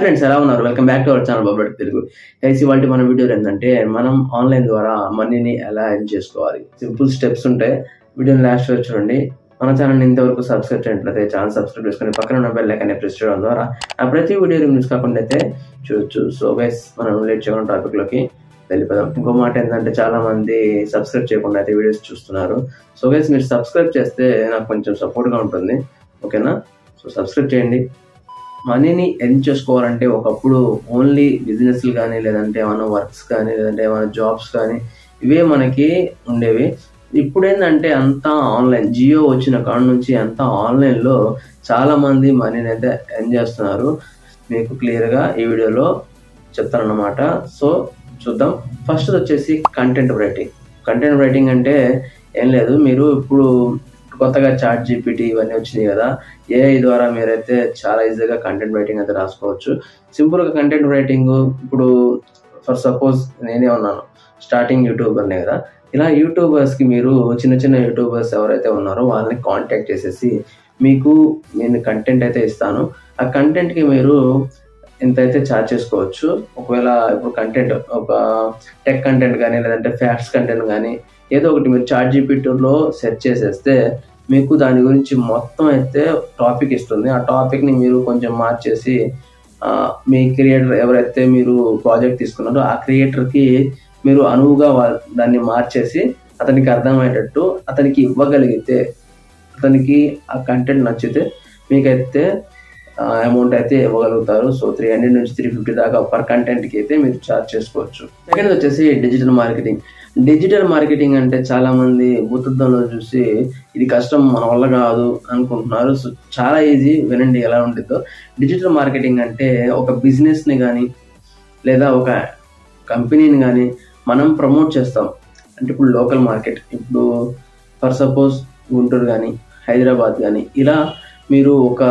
Friends ఎలా ఉన్నారు? Welcome back to our channel Bablu Telugu. Guys ఇవాల్టి మన వీడియో ఏంటంటే మనం ఆన్లైన్ ద్వారా మనీని ఎలా ఎర్న్ చేసుకోవాలి. సింపుల్ స్టెప్స్ ఉంటాయి. వీడియోని లాస్ట్ వరకు చూడండి. మన ఛానల్ ఇంతవరకు సబ్స్క్రైబ్ చేయట్లయితే ఛానల్ సబ్స్క్రైబ్ చేసుకొని పక్కన ఉన్న బెల్ ఐకాన్ ప్రెస్ చేయడం ద్వారా నా ప్రతి వీడియో మిస్ కాకుండా అయితే చూడొచ్చు. సో గైస్ మనం లేట్ చేయకుండా టాపిక్ లోకి వెళ్ళిపోదాం. ఇంకో మాట ఏంటంటే చాలా మంది సబ్స్క్రైబ్ చేయకుండా అయితే వీడియోస్ చూస్తున్నారు. సో గైస్ మీరు సబ్స్క్రైబ్ చేస్తే నాకు కొంచెం సపోర్ట్ గా ఉంటుంది. ఓకేనా? సో సబ్స్క్రైబ్ చేయండి. మనీని ఎర్న్ చేసుకోవాలంటే ఒకప్పుడు ఓన్లీ బిజినెస్లు కానీ లేదంటే ఏమైనా వర్క్స్ కానీ లేదంటే ఏమైనా జాబ్స్ కానీ ఇవే మనకి ఉండేవి. ఇప్పుడు ఏంటంటే అంతా ఆన్లైన్. జియో వచ్చిన కాడ నుంచి అంతా ఆన్లైన్లో చాలా మంది మనీని అయితే ఎర్న్ చేస్తున్నారు. మీకు క్లియర్గా ఈ వీడియోలో చెప్తాను అన్నమాట. సో చూద్దాం. ఫస్ట్ వచ్చేసి కంటెంట్ రైటింగ్. కంటెంట్ రైటింగ్ అంటే ఏం లేదు, మీరు ఇప్పుడు కొత్తగా చాట్ జీపీటీ ఇవన్నీ వచ్చినాయి కదా, ఏఐ ద్వారా మీరైతే చాలా ఈజీగా కంటెంట్ రైటింగ్ అయితే రాసుకోవచ్చు. సింపుల్గా కంటెంట్ రైటింగ్ ఇప్పుడు ఫర్ సపోజ్ నేనే ఉన్నాను, స్టార్టింగ్ యూట్యూబర్నే కదా, ఇలా యూట్యూబర్స్కి మీరు చిన్న చిన్న యూట్యూబర్స్ ఎవరైతే ఉన్నారో వాళ్ళని కాంటాక్ట్ చేసేసి మీకు నేను కంటెంట్ అయితే ఇస్తాను. ఆ కంటెంట్కి మీరు ఎంతైతే ఛార్జ్ చేసుకోవచ్చు. ఒకవేళ ఇప్పుడు కంటెంట్ ఒక టెక్ కంటెంట్ కానీ లేదంటే ఫ్యాక్ట్స్ కంటెంట్ కానీ ఏదో ఒకటి మీరు చాట్ జీపీటీలో సెర్చ్ చేసేస్తే మీకు దాని గురించి మొత్తం అయితే టాపిక్ ఇస్తుంది. ఆ టాపిక్ని మీరు కొంచెం మార్చేసి మీ క్రియేటర్ ఎవరైతే మీరు ప్రాజెక్ట్ తీసుకున్నారో ఆ క్రియేటర్కి మీరు అనువుగా దాన్ని మార్చేసి అతనికి అర్థమయ్యేటట్టు అతనికి ఇవ్వగలిగితే, అతనికి ఆ కంటెంట్ నచ్చితే మీకైతే అమౌంట్ అయితే ఇవ్వగలుగుతారు. సో 300 నుంచి 350 దాకా పర్ కంటెంట్కి అయితే మీరు ఛార్జ్ చేసుకోవచ్చు. సెకండ్ వచ్చేసి డిజిటల్ మార్కెటింగ్. డిజిటల్ మార్కెటింగ్ అంటే చాలా మంది భూతద్దంలో చూసి ఇది కష్టం, మన వల్ల కాదు అనుకుంటున్నారు. సో చాలా ఈజీ, వినండి ఎలా ఉంటుందో. డిజిటల్ మార్కెటింగ్ అంటే ఒక బిజినెస్ని కానీ లేదా ఒక కంపెనీని కానీ మనం ప్రమోట్ చేస్తాం. అంటే ఇప్పుడు లోకల్ మార్కెట్, ఇప్పుడు ఫర్ సపోజ్ గుంటూరు కానీ హైదరాబాద్ కానీ ఇలా మీరు ఒక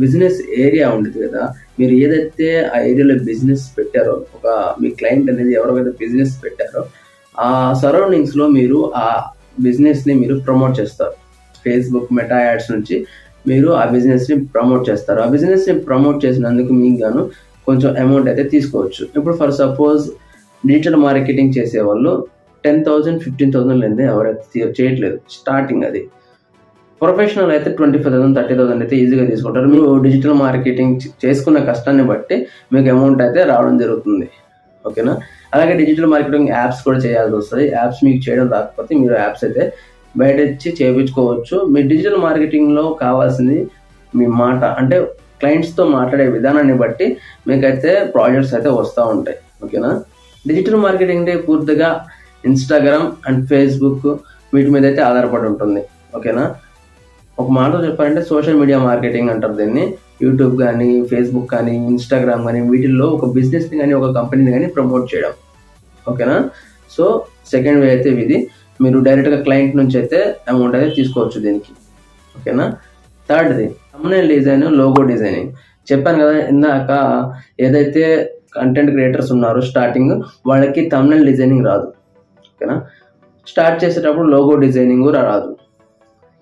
బిజినెస్ ఏరియా ఉంటుంది కదా, మీరు ఏదైతే ఆ ఏరియాలో బిజినెస్ పెట్టారో, ఒక మీ క్లయింట్ అనేది ఎవరికైతే బిజినెస్ పెట్టారో ఆ సరౌండింగ్స్లో మీరు ఆ బిజినెస్ని మీరు ప్రమోట్ చేస్తారు. ఫేస్బుక్ మెటా యాడ్స్ నుంచి మీరు ఆ బిజినెస్ని ప్రమోట్ చేస్తారు. ఆ బిజినెస్ని ప్రమోట్ చేసినందుకు మీకు గాను కొంచెం అమౌంట్ అయితే తీసుకోవచ్చు. ఇప్పుడు ఫర్ సపోజ్ డిజిటల్ మార్కెటింగ్ చేసేవాళ్ళు 10,000 15,000 లేదే ఎవరైతే చేయట్లేదు. స్టార్టింగ్ అది. ప్రొఫెషనల్ అయితే 25,000 30,000 అయితే ఈజీగా తీసుకుంటారు. మీరు డిజిటల్ మార్కెటింగ్ చేసుకున్న కష్టాన్ని బట్టి మీకు అమౌంట్ అయితే రావడం జరుగుతుంది. ఓకేనా? అలాగే డిజిటల్ మార్కెటింగ్ యాప్స్ కూడా చేయాల్సి వస్తుంది. యాప్స్ మీకు చేయడం రాకపోతే మీరు యాప్స్ అయితే బయట ఇచ్చి చేయించుకోవచ్చు. మీ డిజిటల్ మార్కెటింగ్లో కావాల్సింది మీ మాట, అంటే క్లయింట్స్తో మాట్లాడే విధానాన్ని బట్టి మీకైతే ప్రాజెక్ట్స్ అయితే వస్తూ ఉంటాయి. ఓకేనా? డిజిటల్ మార్కెటింగ్ అంటే పూర్తిగా ఇన్స్టాగ్రామ్ అండ్ ఫేస్బుక్ వీటి మీద అయితే ఆధారపడి ఉంటుంది. ఓకేనా? ఒక మాటలో చెప్పాలంటే సోషల్ మీడియా మార్కెటింగ్ అంటారు దీన్ని. యూట్యూబ్ కానీ ఫేస్బుక్ కానీ ఇన్స్టాగ్రామ్ కానీ వీటిల్లో ఒక బిజినెస్ని కానీ ఒక కంపెనీని కానీ ప్రమోట్ చేయడం. ఓకేనా? సో సెకండ్ వే అయితే ఇది. మీరు డైరెక్ట్గా క్లయింట్ నుంచి అయితే అమౌంట్ అయితే తీసుకోవచ్చు దీనికి. ఓకేనా? థర్డ్ది థంబ్నెయిల్ డిజైన్, లోగో డిజైనింగ్. చెప్పాను కదా ఇందాక, ఏదైతే కంటెంట్ క్రియేటర్స్ ఉన్నారో స్టార్టింగ్ వాళ్ళకి థంబ్నెయిల్ డిజైనింగ్ రాదు. ఓకేనా? స్టార్ట్ చేసేటప్పుడు లోగో డిజైనింగ్ రాదు.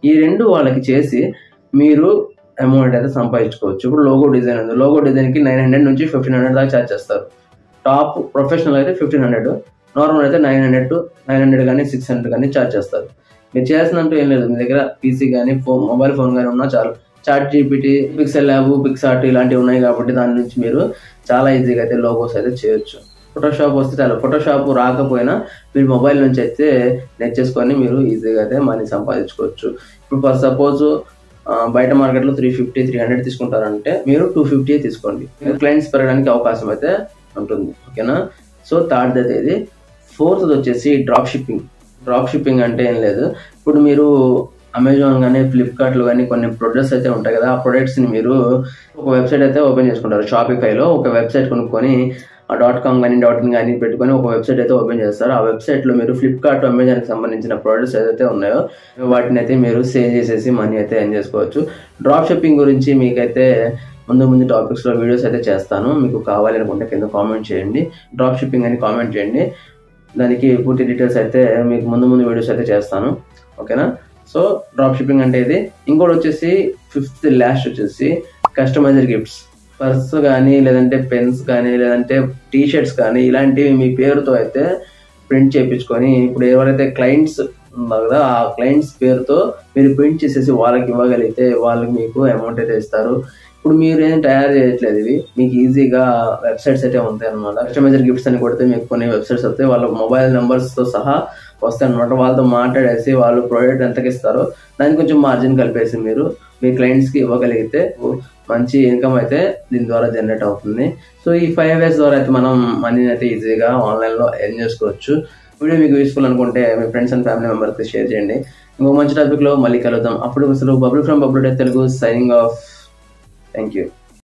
ఈ రెండు వాళ్ళకి చేసి మీరు అమౌంట్ అయితే సంపాదించుకోవచ్చు. ఇప్పుడు లోగో డిజైన్ ఉంది. లోగో డిజైన్కి 900 నుంచి 1500 దాకా ఛార్జ్ చేస్తారు. టాప్ ప్రొఫెషనల్ అయితే 1500, నార్మల్ అయితే 900 కానీ 600 కానీ ఛార్జ్ చేస్తారు. మీరు చేయాల్సినంటూ ఏం లేదు. మీ దగ్గర పీసీ కానీ మొబైల్ ఫోన్ కానీ ఉన్నా చాలు. Chat GPT, Pixel Lab, PicsArt ఇలాంటివి ఉన్నాయి కాబట్టి దాని నుంచి మీరు చాలా ఈజీగా అయితే లోగోస్ అయితే చేయొచ్చు. ఫోటోషాప్ వస్తే చాలు. ఫోటోషాప్ రాకపోయినా మీరు మొబైల్ నుంచి అయితే నేర్చేసుకొని మీరు ఈజీగా అయితే మనీ సంపాదించుకోవచ్చు. ఇప్పుడు ఫర్ సపోజ్ బయట మార్కెట్లో 350 300 తీసుకుంటారంటే మీరు 250 తీసుకోండి. క్లయింట్స్ పెరగడానికి అవకాశం అయితే ఉంటుంది. ఓకేనా? సో థర్డ్ అయితే ఇది. ఫోర్త్ వచ్చేసి డ్రాప్ షిప్పింగ్. డ్రాప్ షిప్పింగ్ అంటే ఏం లేదు, ఇప్పుడు మీరు అమెజాన్ కానీ ఫ్లిప్కార్ట్లో కానీ కొన్ని ప్రొడక్ట్స్ అయితే ఉంటాయి కదా, ఆ ప్రొడక్ట్స్ని మీరు ఒక వెబ్సైట్ అయితే ఓపెన్ చేసుకుంటారు. షాపిఫైలో ఒక వెబ్సైట్ కొనుక్కొని .com కానీ .in కానీ పెట్టుకొని ఒక వెబ్సైట్ అయితే ఓపెన్ చేస్తారు. ఆ వెబ్సైట్లో మీరు ఫ్లిప్కార్ట్, అమెజాన్కి సంబంధించిన ప్రోడక్ట్స్ ఏదైతే ఉన్నాయో వాటిని అయితే మీరు సేల్ చేసేసి మనీ అయితే ఎర్న్ చేసుకోవచ్చు. డ్రాప్ షిప్పింగ్ గురించి మీకైతే ముందు టాపిక్స్లో వీడియోస్ అయితే చేస్తాను. మీకు కావాలి అనుకుంటే కింద కామెంట్ చేయండి. డ్రాప్ షిప్పింగ్ అని కామెంట్ చేయండి. దానికి పూర్తి డీటెయిల్స్ అయితే మీకు ముందు వీడియోస్ అయితే చేస్తాను. ఓకేనా? సో డ్రాప్ షిప్పింగ్ అంటే ఇది. ఇంకోటి వచ్చేసి ఫిఫ్త్ లాస్ట్ వచ్చేసి కస్టమైజర్ గిఫ్ట్స్. పర్స్ కానీ, లేదంటే పెన్స్ కానీ, లేదంటే టీ షర్ట్స్ కానీ ఇలాంటివి మీ పేరుతో అయితే ప్రింట్ చేయించుకొని, ఇప్పుడు ఎవరైతే క్లయింట్స్ ఉన్నారు కదా, ఆ క్లయింట్స్ పేరుతో మీరు ప్రింట్ చేసేసి వాళ్ళకి ఇవ్వగలిగితే వాళ్ళకి మీకు అమౌంట్ అయితే ఇస్తారు. ఇప్పుడు మీరు ఏం తయారు చేయట్లేదు, ఇవి మీకు ఈజీగా వెబ్సైట్స్ అయితే ఉంటాయి అనమాట. కస్టమైజర్ గిఫ్ట్స్ అని కొడితే మీకు కొన్ని వెబ్సైట్స్ వస్తాయి, వాళ్ళ మొబైల్ నెంబర్స్తో సహా వస్తాయి అనమాట. వాళ్ళతో మాట్లాడేసి వాళ్ళు ప్రోడక్ట్ ఎంతకి ఇస్తారో దానికి కొంచెం మార్జిన్ కలిపేసి మీరు మీ క్లయింట్స్కి ఇవ్వగలిగితే మంచి ఇన్కమ్ అయితే దీని ద్వారా జనరేట్ అవుతుంది. సో ఈ 5 ways ద్వారా అయితే మనం మనీని అయితే ఈజీగా ఆన్లైన్లో ఎర్న్ చేసుకోవచ్చు. వీడియో మీకు యూస్ఫుల్ అనుకుంటే మీ ఫ్రెండ్స్ అండ్ ఫ్యామిలీ మెంబర్స్కి షేర్ చేయండి. ఇంకో మంచి టాపిక్లో మళ్ళీ కలుద్దాం. అప్పుడు అసలు Bablu from Bablu Telugu signing off. Thank you.